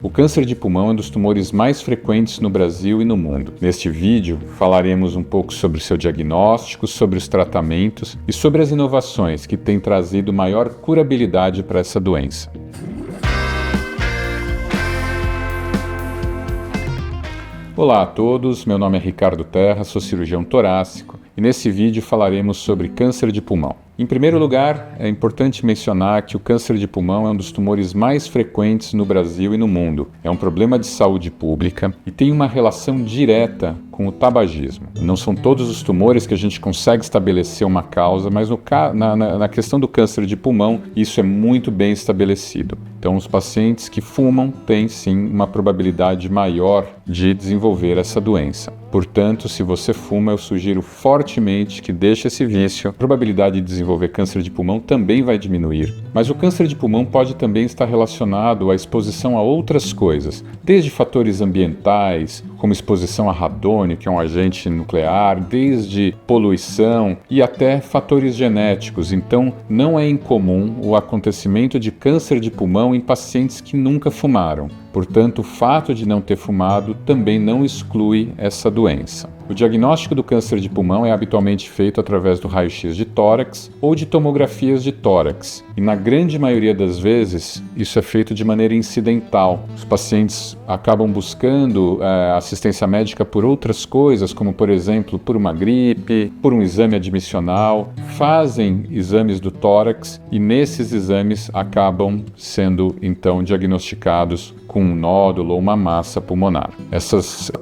O câncer de pulmão é um dos tumores mais frequentes no Brasil e no mundo. Neste vídeo, falaremos um pouco sobre o seu diagnóstico, sobre os tratamentos e sobre as inovações que têm trazido maior curabilidade para essa doença. Olá a todos, meu nome é Ricardo Terra, sou cirurgião torácico e nesse vídeo falaremos sobre câncer de pulmão. Em primeiro lugar, é importante mencionar que o câncer de pulmão é um dos tumores mais frequentes no Brasil e no mundo. É um problema de saúde pública e tem uma relação direta com o tabagismo. Não são todos os tumores que a gente consegue estabelecer uma causa, mas na questão do câncer de pulmão, isso é muito bem estabelecido. Então, os pacientes que fumam têm sim uma probabilidade maior de desenvolver essa doença. Portanto, se você fuma, eu sugiro fortemente que deixe esse vício. A probabilidade de desenvolver câncer de pulmão também vai diminuir. Mas o câncer de pulmão pode também estar relacionado à exposição a outras coisas, desde fatores ambientais, como exposição a radônio, que é um agente nuclear, desde poluição e até fatores genéticos. Então, não é incomum o acontecimento de câncer de pulmão em pacientes que nunca fumaram. Portanto, o fato de não ter fumado também não exclui essa doença. O diagnóstico do câncer de pulmão é habitualmente feito através do raio-x de tórax ou de tomografias de tórax. E na grande maioria das vezes, isso é feito de maneira incidental. Os pacientes acabam buscando assistência médica por outras coisas, como por exemplo, por uma gripe, por um exame admissional, fazem exames do tórax e nesses exames acabam sendo então diagnosticados com um nódulo ou uma massa pulmonar.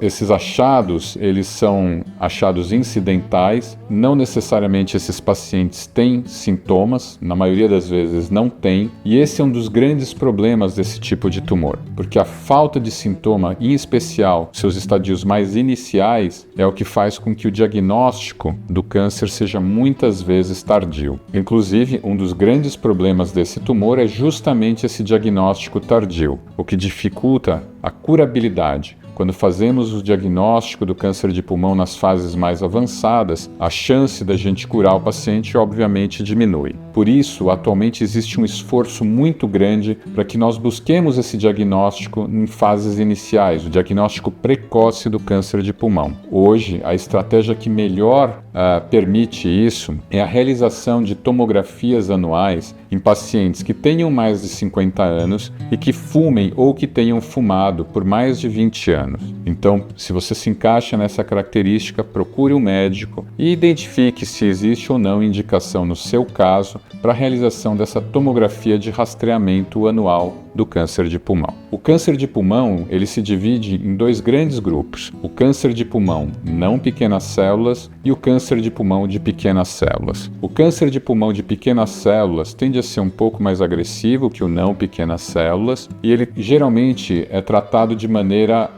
Esses achados, eles são achados incidentais, não necessariamente esses pacientes têm sintomas, na maioria das vezes não têm, e esse é um dos grandes problemas desse tipo de tumor, porque a falta de sintoma, em especial seus estadios mais iniciais, é o que faz com que o diagnóstico do câncer seja muitas vezes tardio. Inclusive, um dos grandes problemas desse tumor é justamente esse diagnóstico tardio, o que dificulta a curabilidade. Quando fazemos o diagnóstico do câncer de pulmão nas fases mais avançadas, a chance da gente curar o paciente obviamente diminui. Por isso, atualmente existe um esforço muito grande para que nós busquemos esse diagnóstico em fases iniciais, o diagnóstico precoce do câncer de pulmão. Hoje, a estratégia que melhor permite isso é a realização de tomografias anuais em pacientes que tenham mais de 50 anos e que fumem ou que tenham fumado por mais de 20 anos. Então, se você se encaixa nessa característica, procure um médico e identifique se existe ou não indicação no seu caso para a realização dessa tomografia de rastreamento anual do câncer de pulmão. O câncer de pulmão, ele se divide em dois grandes grupos: o câncer de pulmão não pequenas células e o câncer de pulmão de pequenas células. O câncer de pulmão de pequenas células tende a ser um pouco mais agressivo que o não pequenas células e ele geralmente é tratado de maneira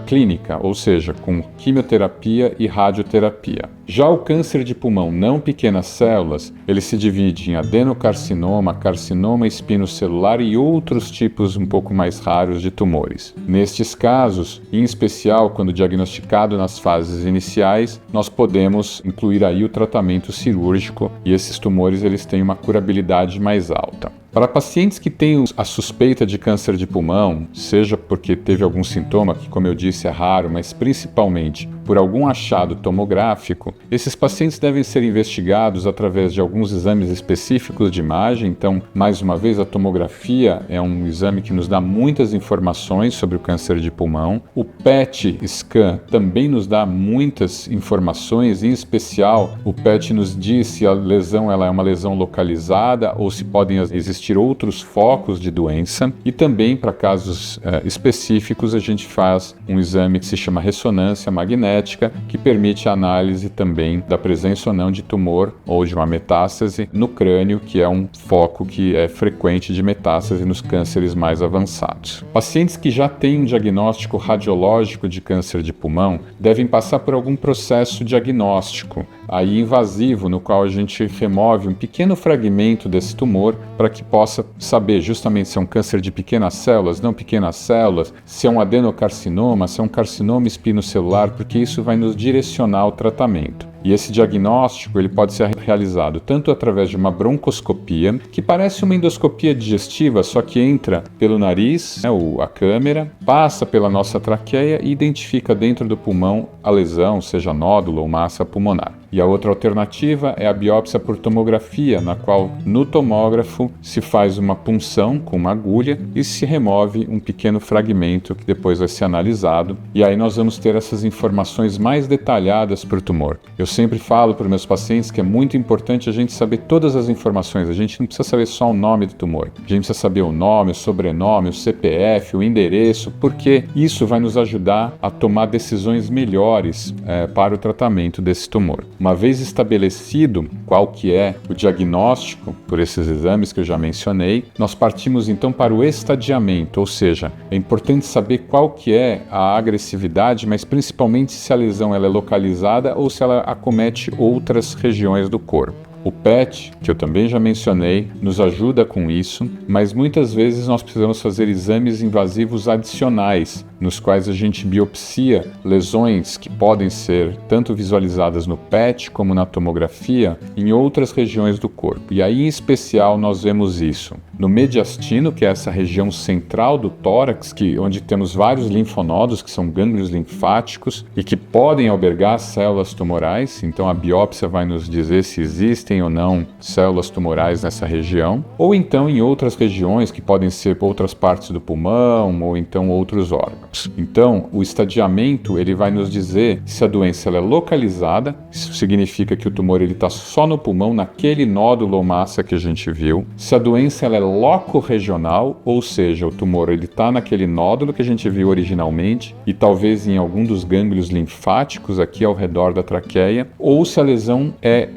clínica, ou seja, com quimioterapia e radioterapia. Já o câncer de pulmão não pequenas células, ele se divide em adenocarcinoma, carcinoma espinocelular e outros tipos um pouco mais raros de tumores. Nestes casos, em especial quando diagnosticado nas fases iniciais, nós podemos incluir aí o tratamento cirúrgico e esses tumores eles têm uma curabilidade mais alta. Para pacientes que têm a suspeita de câncer de pulmão, seja porque teve algum sintoma, que como eu disse é raro, mas principalmente por algum achado tomográfico, esses pacientes devem ser investigados através de alguns exames específicos de imagem. Então, mais uma vez, a tomografia é um exame que nos dá muitas informações sobre o câncer de pulmão. O PET scan também nos dá muitas informações, em especial o PET nos diz se a lesão ela é uma lesão localizada ou se podem existir outros focos de doença, e também para casos específicos a gente faz um exame que se chama ressonância magnética, que permite a análise também da presença ou não de tumor ou de uma metástase no crânio, que é um foco que é frequente de metástase nos cânceres mais avançados. Pacientes que já têm um diagnóstico radiológico de câncer de pulmão devem passar por algum processo diagnóstico aí invasivo, no qual a gente remove um pequeno fragmento desse tumor para que possa saber justamente se é um câncer de pequenas células, não pequenas células, se é um adenocarcinoma, se é um carcinoma espinocelular, porque isso vai nos direcionar ao tratamento. E esse diagnóstico ele pode ser realizado tanto através de uma broncoscopia, que parece uma endoscopia digestiva, só que entra pelo nariz, né, a câmera, passa pela nossa traqueia e identifica dentro do pulmão a lesão, seja nódulo ou massa pulmonar. E a outra alternativa é a biópsia por tomografia, na qual no tomógrafo se faz uma punção com uma agulha e se remove um pequeno fragmento que depois vai ser analisado. E aí nós vamos ter essas informações mais detalhadas para o tumor. Eu sempre falo para os meus pacientes que é muito importante a gente saber todas as informações. A gente não precisa saber só o nome do tumor. A gente precisa saber o nome, o sobrenome, o CPF, o endereço, porque isso vai nos ajudar a tomar decisões melhores para o tratamento desse tumor. Uma vez estabelecido qual que é o diagnóstico por esses exames que eu já mencionei, nós partimos então para o estadiamento, ou seja, é importante saber qual que é a agressividade, mas principalmente se a lesão ela é localizada ou se ela acomete outras regiões do corpo. O PET, que eu também já mencionei, nos ajuda com isso, mas muitas vezes nós precisamos fazer exames invasivos adicionais, nos quais a gente biopsia lesões que podem ser tanto visualizadas no PET como na tomografia em outras regiões do corpo. E aí, em especial, nós vemos isso no mediastino, que é essa região central do tórax, onde temos vários linfonodos, que são gânglios linfáticos e que podem albergar células tumorais. Então, a biópsia vai nos dizer se existem ou não células tumorais nessa região, ou então em outras regiões que podem ser outras partes do pulmão ou então outros órgãos. Então, o estadiamento ele vai nos dizer se a doença ela é localizada, isso significa que o tumor está só no pulmão, naquele nódulo ou massa que a gente viu, se a doença ela é locorregional, ou seja, o tumor está naquele nódulo que a gente viu originalmente e talvez em algum dos gânglios linfáticos aqui ao redor da traqueia, ou se a lesão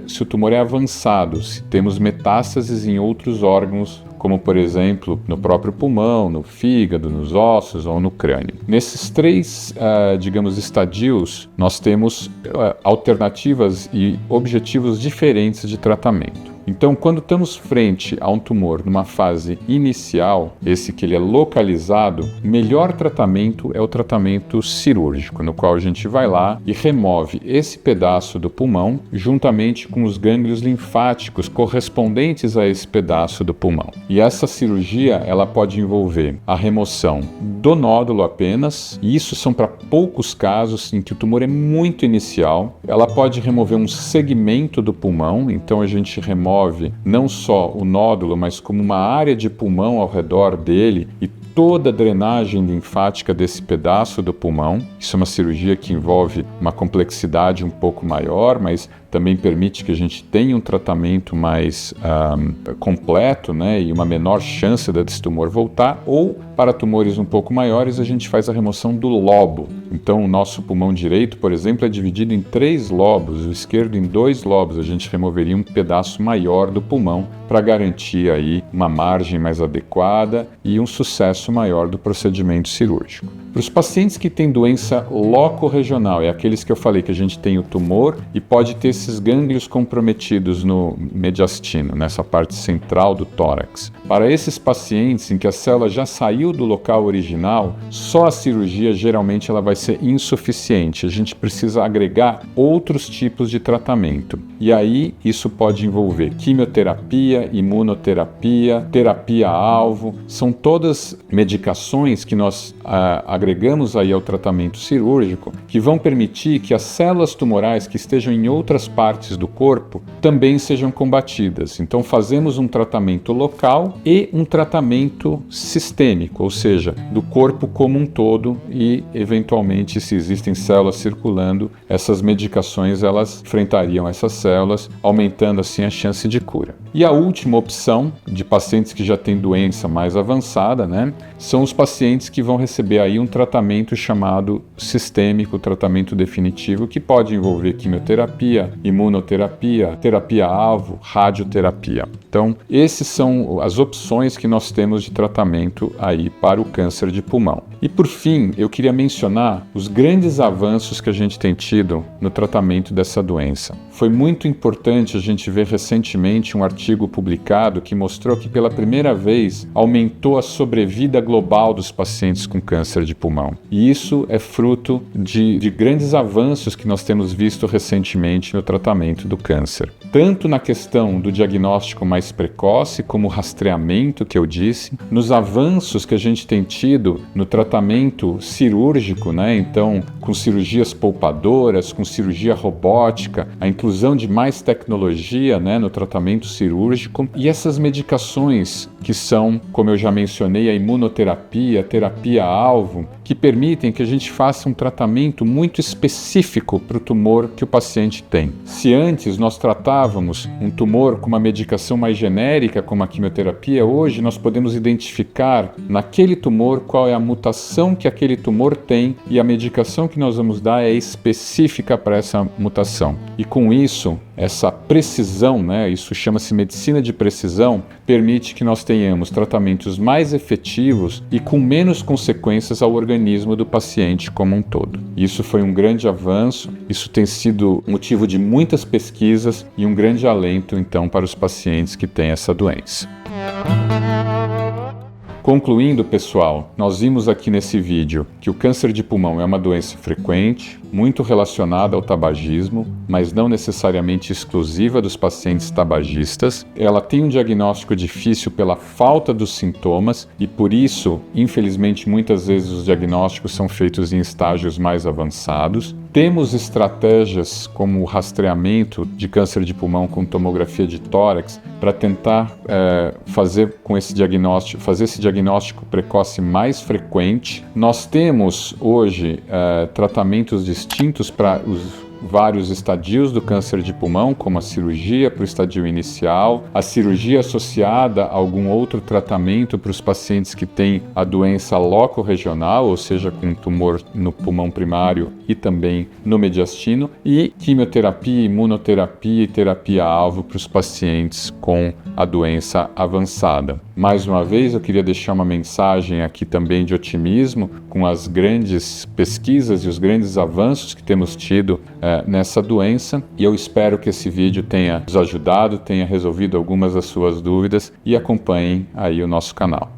se o tumor é avançado, se temos metástases em outros órgãos, como por exemplo no próprio pulmão, no fígado, nos ossos ou no crânio. Nesses três, estadios, nós temos alternativas e objetivos diferentes de tratamento. Então, quando estamos frente a um tumor numa fase inicial, esse que ele é localizado, o melhor tratamento é o tratamento cirúrgico, no qual a gente vai lá e remove esse pedaço do pulmão juntamente com os gânglios linfáticos correspondentes a esse pedaço do pulmão. E essa cirurgia, ela pode envolver a remoção do nódulo apenas, e isso são para poucos casos em que o tumor é muito inicial. Ela pode remover um segmento do pulmão, então a gente remove não só o nódulo, mas como uma área de pulmão ao redor dele e toda a drenagem linfática desse pedaço do pulmão. Isso é uma cirurgia que envolve uma complexidade um pouco maior, mas também permite que a gente tenha um tratamento mais completo, né, e uma menor chance desse tumor voltar, ou para tumores um pouco maiores a gente faz a remoção do lobo. Então o nosso pulmão direito, por exemplo, é dividido em 3 lobos, o esquerdo em 2 lobos, a gente removeria um pedaço maior do pulmão para garantir aí uma margem mais adequada e um sucesso maior do procedimento cirúrgico. Para os pacientes que têm doença locorregional, é aqueles que eu falei que a gente tem o tumor e pode ter esses gânglios comprometidos no mediastino, nessa parte central do tórax. Para esses pacientes em que a célula já saiu do local original, só a cirurgia geralmente ela vai ser insuficiente. A gente precisa agregar outros tipos de tratamento. E aí isso pode envolver quimioterapia, imunoterapia, terapia-alvo. São todas medicações que nós agregamos aí ao tratamento cirúrgico que vão permitir que as células tumorais que estejam em outras partes do corpo também sejam combatidas. Então fazemos um tratamento local e um tratamento sistêmico, ou seja, do corpo como um todo, e eventualmente, se existem células circulando, essas medicações elas enfrentariam essas células, aumentando assim a chance de cura. E a última opção de pacientes que já têm doença mais avançada, né, são os pacientes que vão receber aí um tratamento chamado sistêmico, tratamento definitivo, que pode envolver quimioterapia, imunoterapia, terapia-alvo, radioterapia. Então, essas são as opções que nós temos de tratamento aí para o câncer de pulmão. E por fim, eu queria mencionar os grandes avanços que a gente tem tido no tratamento dessa doença. Foi muito importante a gente ver recentemente um artigo publicado que mostrou que pela primeira vez aumentou a sobrevida global dos pacientes com câncer de pulmão. E isso é fruto de grandes avanços que nós temos visto recentemente no tratamento do câncer. Tanto na questão do diagnóstico mais precoce, como o rastreamento que eu disse, nos avanços que a gente tem tido no tratamento cirúrgico, né? Então, com cirurgias poupadoras, com cirurgia robótica, a inclusão de mais tecnologia, né, no tratamento cirúrgico, e essas medicações que são, como eu já mencionei, a imunoterapia, a terapia-alvo, que permitem que a gente faça um tratamento muito específico para o tumor que o paciente tem. Se antes nós tratávamos um tumor com uma medicação mais genérica, como a quimioterapia, hoje nós podemos identificar naquele tumor qual é a mutação que aquele tumor tem e a medicação que nós vamos dar é específica para essa mutação. E com isso, essa precisão, né, isso chama-se medicina de precisão, permite que nós tenhamos tratamentos mais efetivos e com menos consequências ao organismo do paciente como um todo. Isso foi um grande avanço, isso tem sido motivo de muitas pesquisas e um grande alento, então, para os pacientes que têm essa doença. Concluindo, pessoal, nós vimos aqui nesse vídeo que o câncer de pulmão é uma doença frequente, muito relacionada ao tabagismo, mas não necessariamente exclusiva dos pacientes tabagistas. Ela tem um diagnóstico difícil pela falta dos sintomas e, por isso, infelizmente, muitas vezes os diagnósticos são feitos em estágios mais avançados. Temos estratégias como o rastreamento de câncer de pulmão com tomografia de tórax para tentar fazer esse diagnóstico precoce mais frequente. Nós temos hoje tratamentos distintos para os vários estadios do câncer de pulmão, como a cirurgia para o estadio inicial, a cirurgia associada a algum outro tratamento para os pacientes que têm a doença locorregional, ou seja, com tumor no pulmão primário e também no mediastino, e quimioterapia, imunoterapia e terapia-alvo para os pacientes com a doença avançada. Mais uma vez, eu queria deixar uma mensagem aqui também de otimismo com as grandes pesquisas e os grandes avanços que temos tido nessa doença, e eu espero que esse vídeo tenha nos ajudado, tenha resolvido algumas das suas dúvidas, e acompanhem aí o nosso canal.